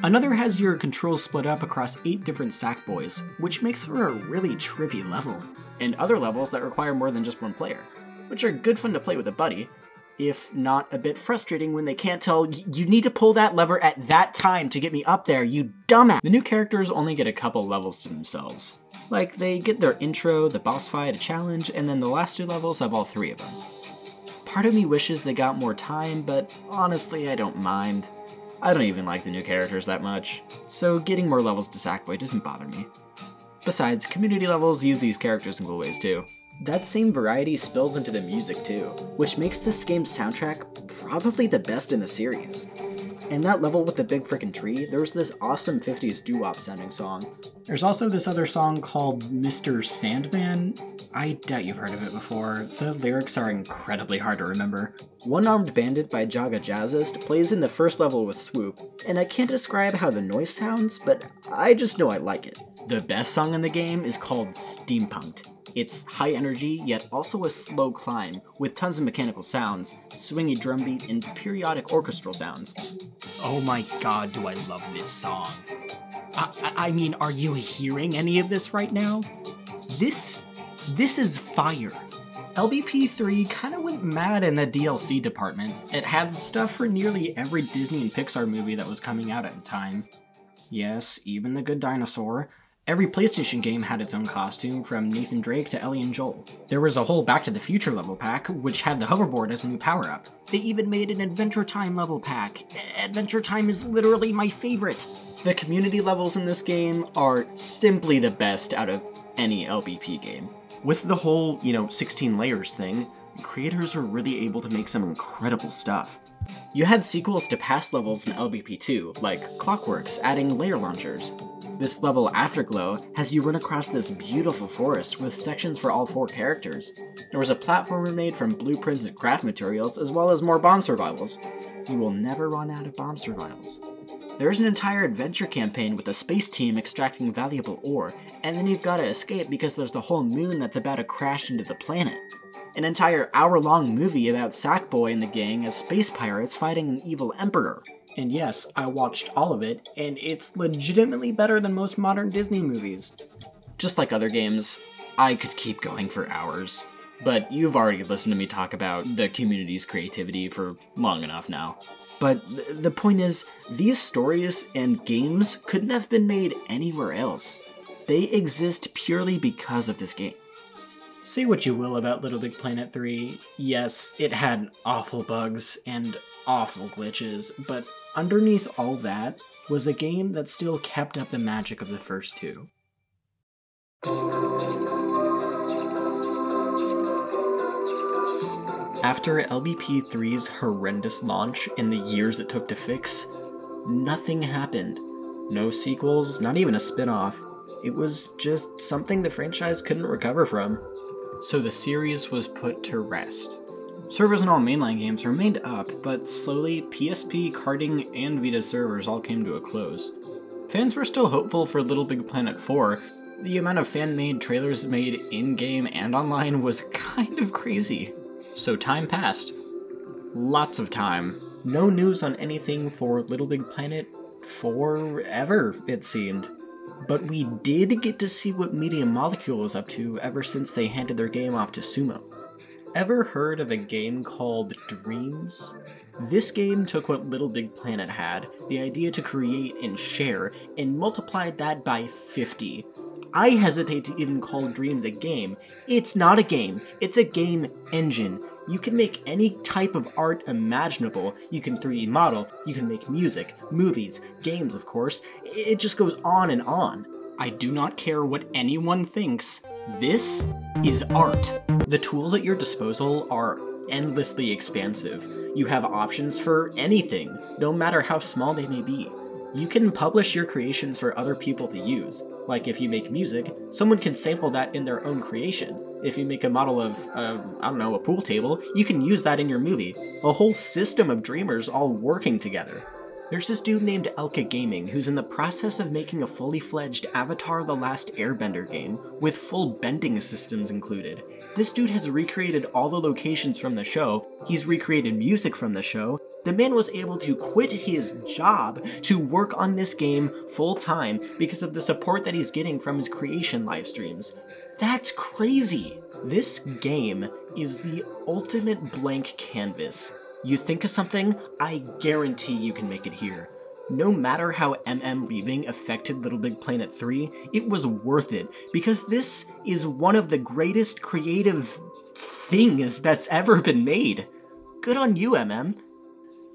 [SPEAKER 2] Another has your controls split up across 8 different Sackboys, which makes for a really trippy level. And other levels that require more than just one player, which are good fun to play with a buddy. if not a bit frustrating when they can't tell, you need to pull that lever at that time to get me up there, you dumbass. The new characters only get a couple levels to themselves. Like, they get their intro, the boss fight, a challenge, and then the last 2 levels have all 3 of them. Part of me wishes they got more time, but honestly, I don't mind. I don't even like the new characters that much, so getting more levels to Sackboy doesn't bother me. Besides, community levels use these characters in cool ways too. That same variety spills into the music too, which makes this game's soundtrack probably the best in the series. And that level with the big frickin' tree, there's this awesome 50s doo-wop sounding song. There's also this other song called Mr. Sandman. I doubt you've heard of it before. The lyrics are incredibly hard to remember. One-Armed Bandit by Jaga Jazzist plays in the first level with Swoop, and I can't describe how the noise sounds, but I just know I like it. The best song in the game is called Steampunked. It's high energy, yet also a slow climb, with tons of mechanical sounds, swingy drum beat, and periodic orchestral sounds.
[SPEAKER 4] Oh my god, do I love this song. I mean, are you hearing any of this right now? This is fire.
[SPEAKER 2] LBP3 kinda went mad in the DLC department. It had stuff for nearly every Disney and Pixar movie that was coming out at the time. Yes, even The Good Dinosaur. Every PlayStation game had its own costume, from Nathan Drake to Ellie and Joel. There was a whole Back to the Future level pack, which had the hoverboard as a new power-up. They even made an Adventure Time level pack. Adventure Time is literally my favorite! The community levels in this game are simply the best out of any LBP game. With the whole, 16 layers thing, creators were really able to make some incredible stuff. You had sequels to past levels in LBP2, like Clockworks adding layer launchers. This level, Afterglow, has you run across this beautiful forest with sections for all 4 characters. There was a platformer made from blueprints and craft materials, as well as more bomb survivals. You will never run out of bomb survivals. There's an entire adventure campaign with a space team extracting valuable ore, and then you've gotta escape because there's the whole moon that's about to crash into the planet. An entire hour-long movie about Sackboy and the gang as space pirates fighting an evil emperor. And yes, I watched all of it, and it's legitimately better than most modern Disney movies. Just like other games, I could keep going for hours. But you've already listened to me talk about the community's creativity for long enough now. But the point is, these stories and games couldn't have been made anywhere else. They exist purely because of this game. Say what you will about Little Big Planet 3, yes, it had awful bugs and awful glitches, but underneath all that was a game that still kept up the magic of the first 2. After LBP3's horrendous launch and the years it took to fix, nothing happened. No sequels, not even a spin-off. It was just something the franchise couldn't recover from. So the series was put to rest. Servers on all mainline games remained up, but slowly PSP, karting, and Vita servers all came to a close. Fans were still hopeful for Little Big Planet 4. The amount of fan-made trailers made in-game and online was kind of crazy. So time passed. Lots of time. No news on anything for Little Big Planet forever, it seemed. But we did get to see what Media Molecule was up to ever since they handed their game off to Sumo. Ever heard of a game called Dreams? This game took what Little Big Planet had, the idea to create and share, and multiplied that by 50. I hesitate to even call Dreams a game. It's not a game, it's a game engine. You can make any type of art imaginable. You can 3D model, you can make music, movies, games of course. It just goes on and on. I do not care what anyone thinks. This is art. The tools at your disposal are endlessly expansive. You have options for anything, no matter how small they may be. You can publish your creations for other people to use. Like if you make music, someone can sample that in their own creation. If you make a model of, a pool table, you can use that in your movie. A whole system of dreamers all working together. There's this dude named Elka Gaming who's in the process of making a fully fledged Avatar: The Last Airbender game with full bending systems included. This dude has recreated all the locations from the show, he's recreated music from the show. The man was able to quit his job to work on this game full time because of the support that he's getting from his creation live streams. That's crazy! This game is the ultimate blank canvas. You think of something, I guarantee you can make it here. No matter how leaving affected Little Big Planet 3, it was worth it, because this is one of the greatest creative things that's ever been made. Good on you,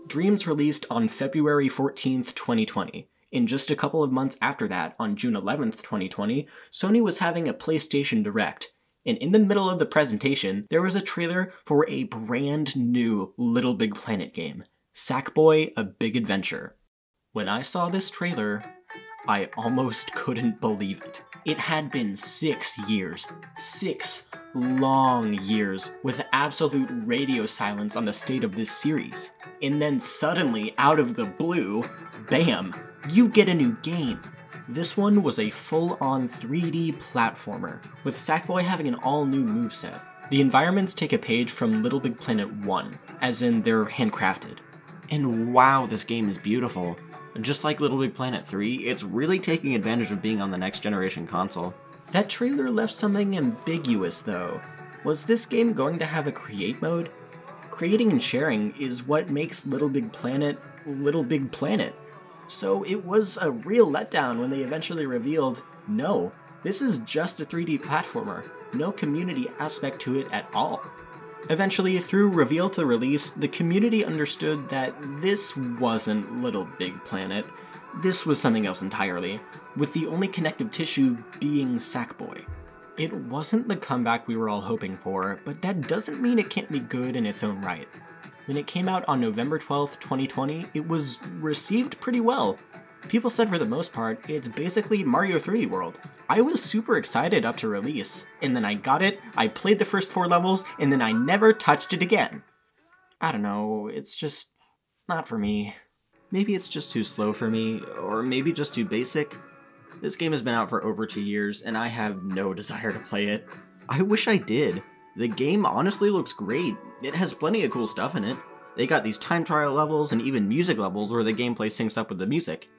[SPEAKER 2] Dreams released on February 14th, 2020. In just a couple of months after that, on June 11th, 2020, Sony was having a PlayStation Direct. And in the middle of the presentation, there was a trailer for a brand new Little Big Planet game, Sackboy: A Big Adventure. When I saw this trailer, I almost couldn't believe it. It had been 6 years, 6 long years, with absolute radio silence on the state of this series. And then suddenly, out of the blue, bam, you get a new game. This one was a full-on 3D platformer, with Sackboy having an all-new moveset. The environments take a page from Little Big Planet 1, as in they're handcrafted.
[SPEAKER 1] And wow, this game is beautiful. Just like Little Big Planet 3, it's really taking advantage of being on the next generation console.
[SPEAKER 2] That trailer left something ambiguous, though. Was this game going to have a create mode? Creating and sharing is what makes Little Big Planet Little Big Planet. So it was a real letdown when they eventually revealed, no, this is just a 3D platformer, no community aspect to it at all. Eventually, through reveal to release, the community understood that this wasn't Little Big Planet. This was something else entirely, with the only connective tissue being Sackboy. It wasn't the comeback we were all hoping for, but that doesn't mean it can't be good in its own right. When it came out on November 12th, 2020, it was received pretty well. People said for the most part, it's basically Mario 3D World. I was super excited up to release, and then I got it, I played the first 4 levels, and then I never touched it again. I don't know, it's just not for me. Maybe it's just too slow for me, or maybe just too basic. This game has been out for over 2 years, and I have no desire to play it. I wish I did. The game honestly looks great. It has plenty of cool stuff in it. They got these time trial levels and even music levels where the gameplay syncs up with the music.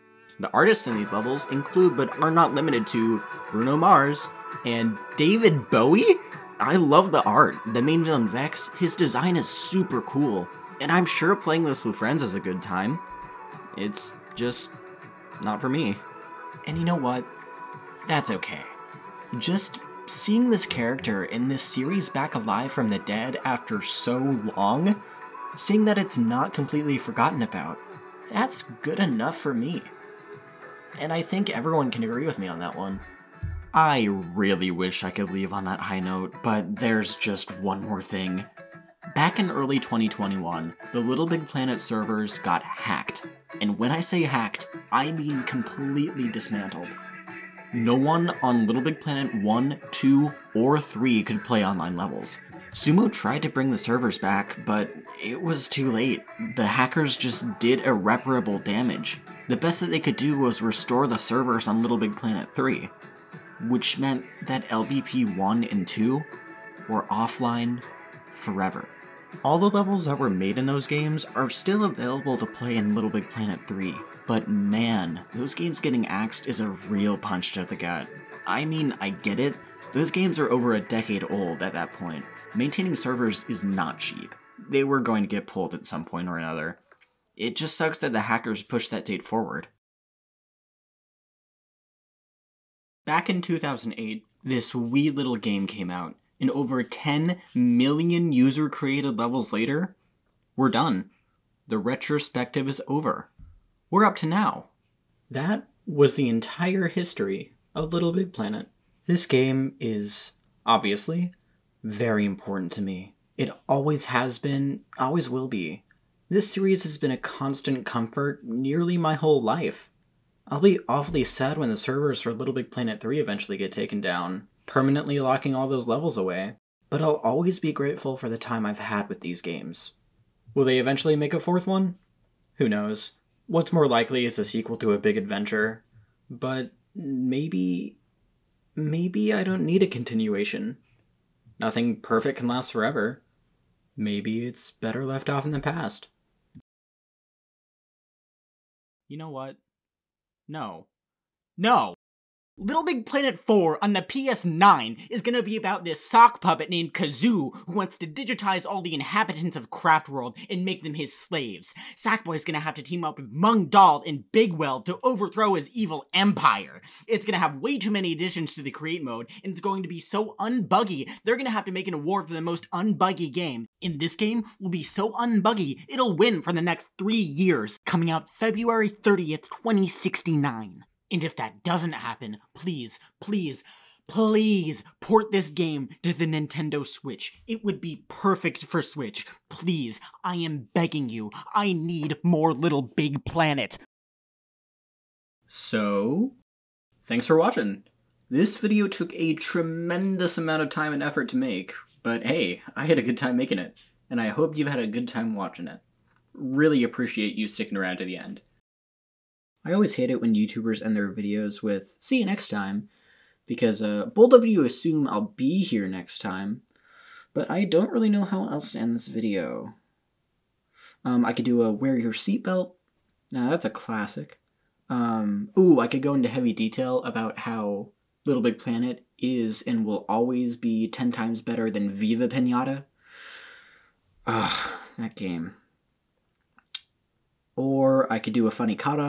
[SPEAKER 2] The artists in these levels include, but are not limited to, Bruno Mars and David Bowie? I love the art. The main villain Vex, his design is super cool, and I'm sure playing this with friends is a good time. It's just not for me. And you know what? That's okay. Just seeing this character in this series back alive from the dead after so long, seeing that it's not completely forgotten about, that's good enough for me. And I think everyone can agree with me on that one.
[SPEAKER 1] I really wish I could leave on that high note, but there's just one more thing. Back in early 2021, the Little Big Planet servers got hacked. And when I say hacked, I mean completely dismantled. No one on Little Big Planet 1, 2, or 3 could play online levels. Sumo tried to bring the servers back, but it was too late. The hackers just did irreparable damage. The best that they could do was restore the servers on Little Big Planet 3, which meant that LBP 1 and 2 were offline forever. All the levels that were made in those games are still available to play in Little Big Planet 3, but man, those games getting axed is a real punch to the gut. I mean, I get it, those games are over a decade old at that point. Maintaining servers is not cheap. They were going to get pulled at some point or another. It just sucks that the hackers pushed that date forward.
[SPEAKER 2] Back in 2008, this wee little game came out, and over 10 million user-created levels later, we're done. The retrospective is over. We're up to now. That was the entire history of Little Big Planet. This game is, obviously, very important to me. It always has been, always will be. This series has been a constant comfort nearly my whole life. I'll be awfully sad when the servers for Little Big Planet 3 eventually get taken down, permanently locking all those levels away. But I'll always be grateful for the time I've had with these games. Will they eventually make a 4th one? Who knows? What's more likely is a sequel to A Big Adventure. But maybe I don't need a continuation. Nothing perfect can last forever. Maybe it's better left off in the past. You know what? No. No!
[SPEAKER 4] Little Big Planet 4 on the PS9 is gonna be about this sock puppet named Kazoo who wants to digitize all the inhabitants of Craftworld and make them his slaves. Sackboy's gonna have to team up with Mung Dahl and Bigwell to overthrow his evil empire. It's gonna have way too many additions to the create mode, and it's going to be so unbuggy, they're gonna have to make an award for the most unbuggy game. And this game will be so unbuggy, it'll win for the next 3 years, coming out February 30th, 2069. And if that doesn't happen, please, please, please port this game to the Nintendo Switch. It would be perfect for Switch. Please, I am begging you. I need more Little Big Planet.
[SPEAKER 2] So, thanks for watching. This video took a tremendous amount of time and effort to make, but hey, I had a good time making it, and I hope you've had a good time watching it. Really appreciate you sticking around to the end. I always hate it when YouTubers end their videos with, "See you next time," because bold of you to assume I'll be here next time, but I don't really know how else to end this video. I could do a wear your seatbelt. Nah, that's a classic. Ooh, I could go into heavy detail about how Little Big Planet is and will always be 10 times better than Viva Pinata. Ugh, that game. Or I could do a funny kata.